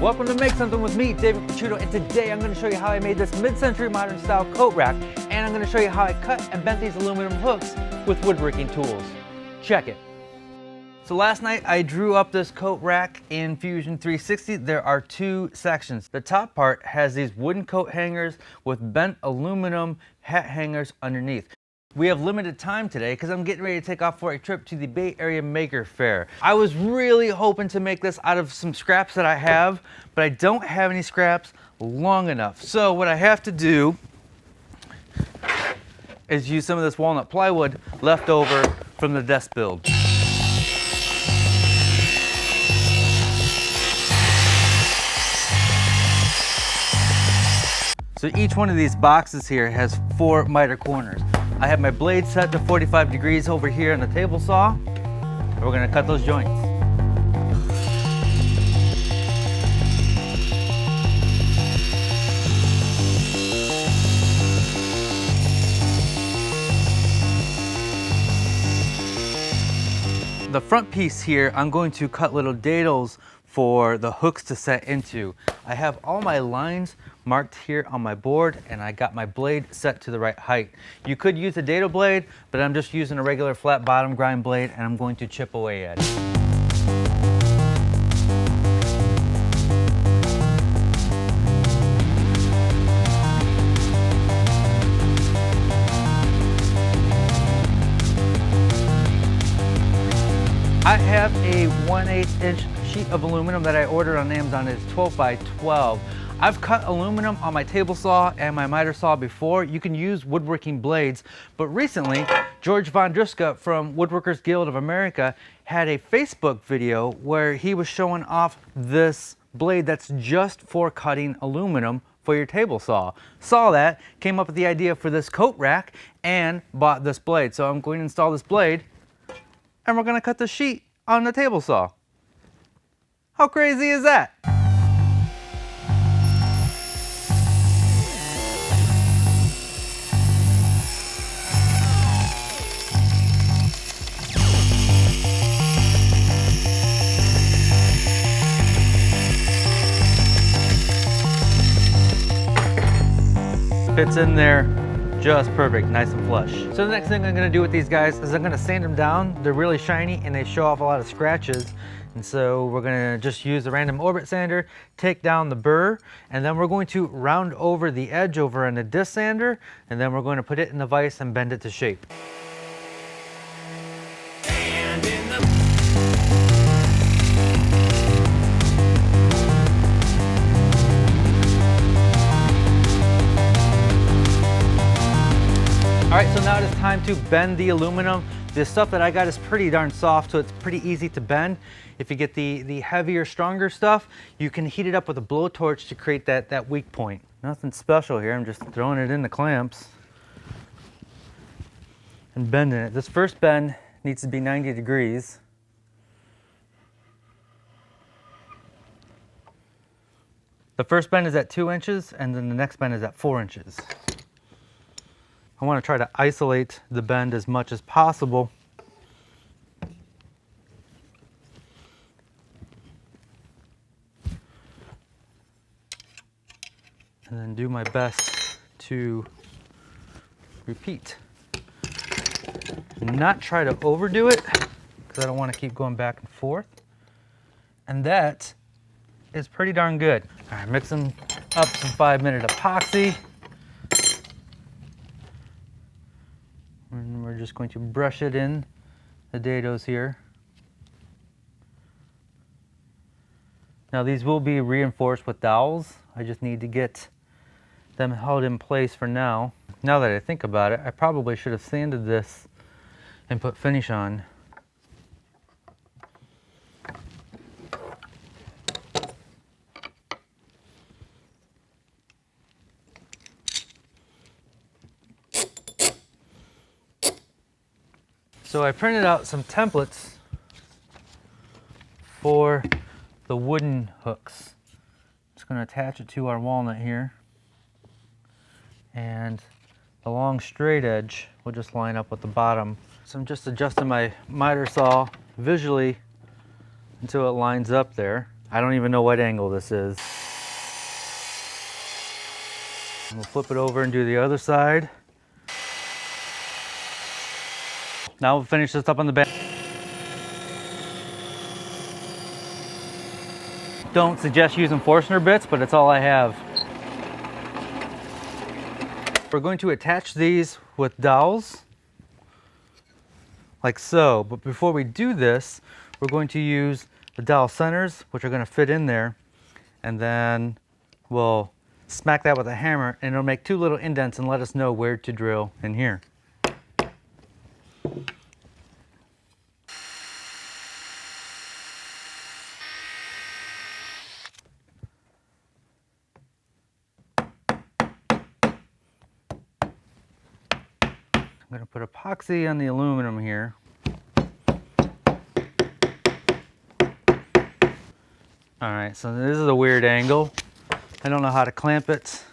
Welcome to Make Something with me, David Picciuto, and today I'm going to show you how I made this mid-century modern style coat rack, and I'm going to show you how I cut and bent these aluminum hooks with woodworking tools. Check it. So last night I drew up this coat rack in Fusion 360. There are two sections. The top part has these wooden coat hangers with bent aluminum hat hangers underneath. We have limited time today because I'm getting ready to take off for a trip to the Bay Area Maker Faire. I was really hoping to make this out of some scraps that I have, but I don't have any scraps long enough. So what I have to do is use some of this walnut plywood left over from the desk build. So each one of these boxes here has 4 miter corners. I have my blade set to 45 degrees over here on the table saw. And we're gonna cut those joints. The front piece here, I'm going to cut little dados for the hooks to set into. I have all my lines marked here on my board, and I got my blade set to the right height. You could use a dado blade, but I'm just using a regular flat bottom grind blade, and I'm going to chip away at it. I have a 1/8 inch sheet of aluminum that I ordered on Amazon. It's 12 by 12. I've cut aluminum on my table saw and my miter saw before. You can use woodworking blades, but recently George Von Druska from Woodworkers Guild of America had a Facebook video where he was showing off this blade that's just for cutting aluminum for your table saw. Saw that, came up with the idea for this coat rack, and bought this blade. So I'm going to install this blade, and we're going to cut the sheet on the table saw. How crazy is that? Fits in there just perfect, nice and flush. So the next thing I'm gonna do with these guys is I'm gonna sand them down. They're really shiny and they show off a lot of scratches. And so we're gonna just use the random orbit sander, take down the burr, and then we're going to round over the edge over on the disc sander, and then we're going to put it in the vise and bend it to shape. All right, so now it is time to bend the aluminum. The stuff that I got is pretty darn soft, so it's pretty easy to bend. If you get the heavier, stronger stuff, you can heat it up with a blowtorch to create that weak point. Nothing special here, I'm just throwing it in the clamps and bending it. This first bend needs to be 90 degrees. The first bend is at 2 inches, and then the next bend is at 4 inches. I want to try to isolate the bend as much as possible. And then do my best to repeat. Not try to overdo it, because I don't want to keep going back and forth. And that is pretty darn good. All right, mixing up some 5-minute epoxy. And we're just going to brush it in the dados here. Now these will be reinforced with dowels. I just need to get them held in place for now. Now that I think about it, I probably should have sanded this and put finish on. So I printed out some templates for the wooden hooks. Just going to attach it to our walnut here. And the long straight edge will just line up with the bottom. So I'm just adjusting my miter saw visually until it lines up there. I don't even know what angle this is. And we'll flip it over and do the other side. Now we'll finish this up on the back. Don't suggest using Forstner bits, but it's all I have. We're going to attach these with dowels, like so. But before we do this, we're going to use the dowel centers, which are going to fit in there, and then we'll smack that with a hammer, and it'll make two little indents and let us know where to drill in here. I'm going to put epoxy on the aluminum here. All right, so this is a weird angle. I don't know how to clamp it.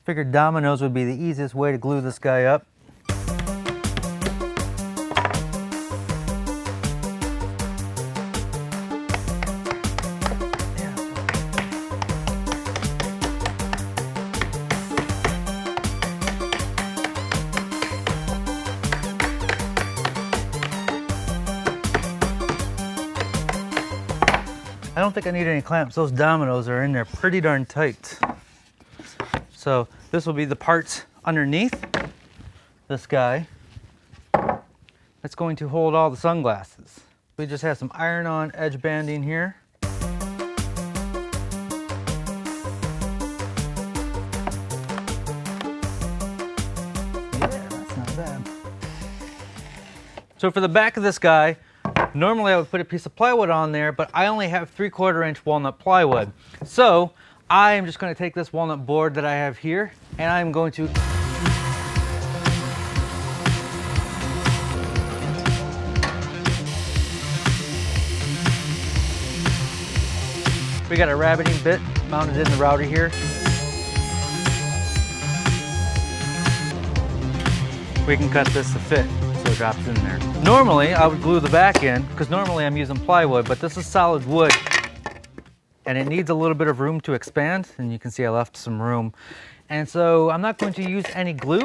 Figured dominoes would be the easiest way to glue this guy up. I don't think I need any clamps. Those dominoes are in there pretty darn tight. So this will be the parts underneath this guy that's going to hold all the sunglasses. We just have some iron-on edge banding here. Yeah, that's not bad. So for the back of this guy, normally I would put a piece of plywood on there, but I only have 3/4 inch walnut plywood. So I am just going to take this walnut board that I have here, and I'm going to we got a rabbiting bit mounted in the router here. We can cut this to fit so it drops in there. Normally I would glue the back in, because normally I'm using plywood, but this is solid wood and it needs a little bit of room to expand, and you can see I left some room. And so I'm not going to use any glue.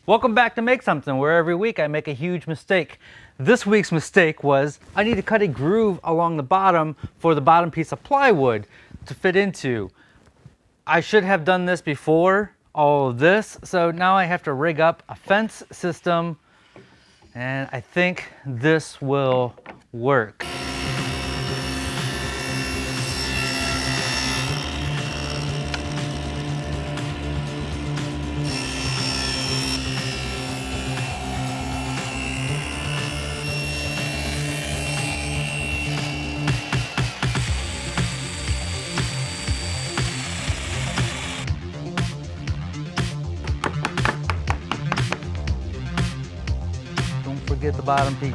Welcome back to Make Something, where every week I make a huge mistake. This week's mistake was I need to cut a groove along the bottom for the bottom piece of plywood to fit into. I should have done this before all of this, so now I have to rig up a fence system, and I think this will work. Don't forget the bottom piece.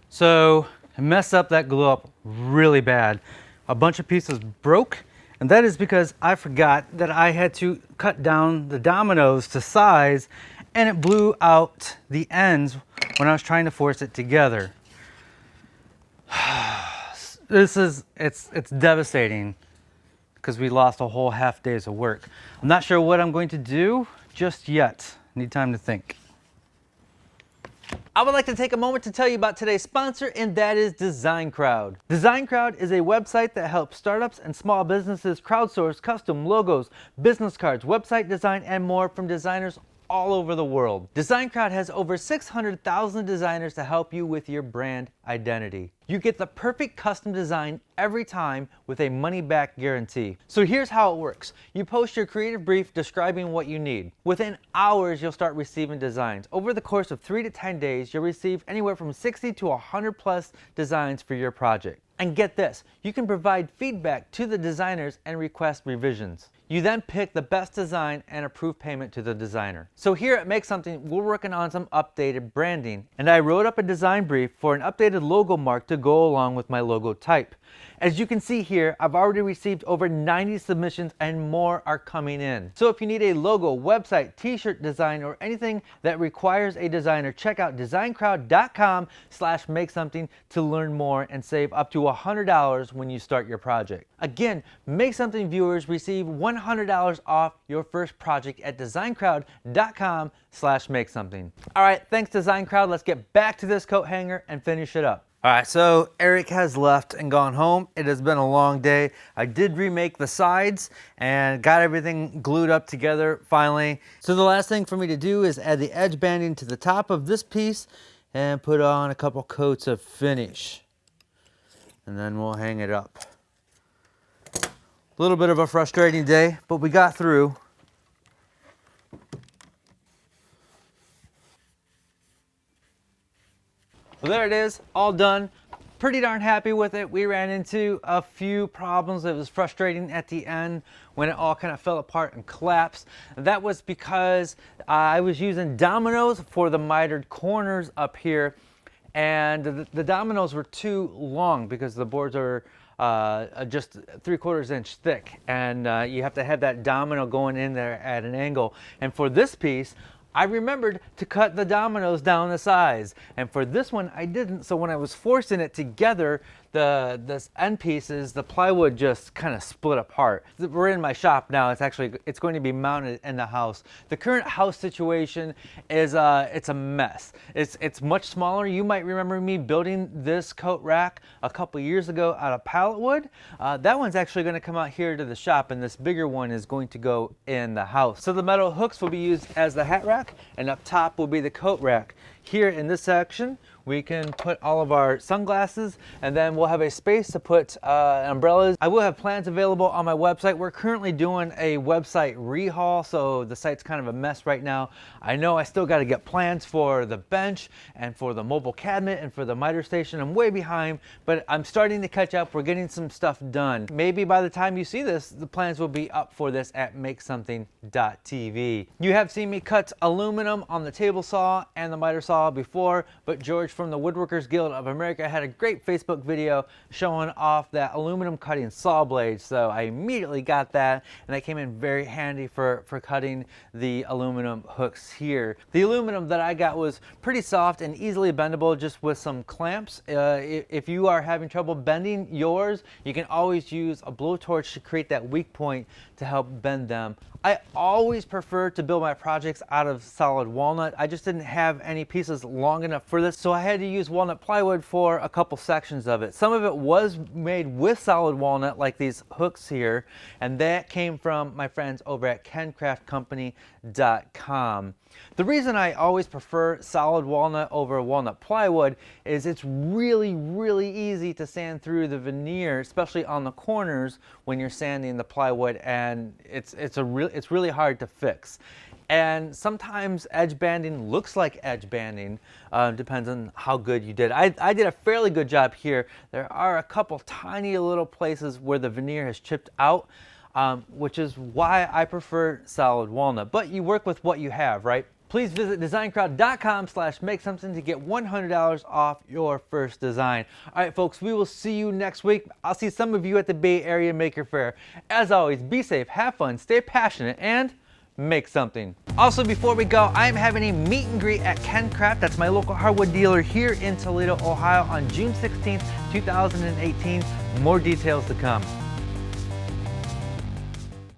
So I messed up that glue up really bad. A bunch of pieces broke, and that is because I forgot that I had to cut down the dominoes to size, and it blew out the ends when I was trying to force it together. It's devastating because we lost a whole half day's of work. I'm not sure what I'm going to do just yet. Need time to think. I would like to take a moment to tell you about today's sponsor, and that is DesignCrowd. DesignCrowd is a website that helps startups and small businesses crowdsource custom logos, business cards, website design, and more from designers all over the world. DesignCrowd has over 600,000 designers to help you with your brand identity. You get the perfect custom design every time with a money-back guarantee. So here's how it works. You post your creative brief describing what you need. Within hours, you'll start receiving designs. Over the course of 3 to 10 days, you'll receive anywhere from 60 to 100 plus designs for your project. And get this, you can provide feedback to the designers and request revisions. You then pick the best design and approve payment to the designer. So here at Make Something, we're working on some updated branding, and I wrote up a design brief for an updated logo mark to go along with my logo type. As you can see here, I've already received over 90 submissions and more are coming in. So if you need a logo, website, t-shirt design, or anything that requires a designer, check out designcrowd.com/makesomething to learn more and save up to $100 when you start your project. Again, Make Something viewers receive $100 off your first project at designcrowd.com/makesomething. All right, thanks Design Crowd. Let's get back to this coat hanger and finish it up. All right, so Eric has left and gone home. It has been a long day. I did remake the sides and got everything glued up together finally. So the last thing for me to do is add the edge banding to the top of this piece and put on a couple coats of finish. And then we'll hang it up. A little bit of a frustrating day, but we got through. Well, there it is, all done. Pretty darn happy with it. We ran into a few problems. It was frustrating at the end when it all kind of fell apart and collapsed. That was because I was using dominoes for the mitered corners up here, and the dominoes were too long because the boards are just 3/4 inch thick, and you have to have that domino going in there at an angle. And for this piece, I remembered to cut the dominoes down the size, and for this one I didn't. So when I was forcing it together, the end pieces, the plywood just kind of split apart. We're in my shop now. It's going to be mounted in the house. The current house situation is it's a mess. It's much smaller. You might remember me building this coat rack a couple years ago out of pallet wood. That one's actually going to come out here to the shop, and this bigger one is going to go in the house. So the metal hooks will be used as the hat rack, and up top will be the coat rack. Here in this section, we can put all of our sunglasses, and then we'll have a space to put umbrellas. I will have plans available on my website. We're currently doing a website rehaul, so the site's kind of a mess right now. I know I still got to get plans for the bench and for the mobile cabinet and for the miter station. I'm way behind, but I'm starting to catch up. We're getting some stuff done. Maybe by the time you see this, the plans will be up for this at makesomething.tv. You have seen me cut aluminum on the table saw and the miter saw before, but George from the Woodworkers Guild of America had a great Facebook video showing off that aluminum cutting saw blade. So I immediately got that, and that came in very handy for cutting the aluminum hooks here. The aluminum that I got was pretty soft and easily bendable, just with some clamps. If you are having trouble bending yours, you can always use a blowtorch to create that weak point to help bend them. I always prefer to build my projects out of solid walnut. I just didn't have any pieces long enough for this, so I had to use walnut plywood for a couple sections of it. Some of it was made with solid walnut, like these hooks here, and that came from my friends over at Kencraftcompany.com. The reason I always prefer solid walnut over walnut plywood is it's really, really easy to sand through the veneer, especially on the corners when you're sanding the plywood, and it's really hard to fix. And sometimes edge banding looks like edge banding, depends on how good you did. I did a fairly good job here. There are a couple tiny little places where the veneer has chipped out, which is why I prefer solid walnut. But you work with what you have, right? Please visit designcrowd.com/makesomething to get $100 off your first design. All right, folks, we will see you next week. I'll see some of you at the Bay Area Maker Fair. As always, be safe, have fun, stay passionate, and make something. Also, before we go, I'm having a meet and greet at Kencraft. That's my local hardwood dealer here in Toledo, Ohio on June 16th, 2018. More details to come.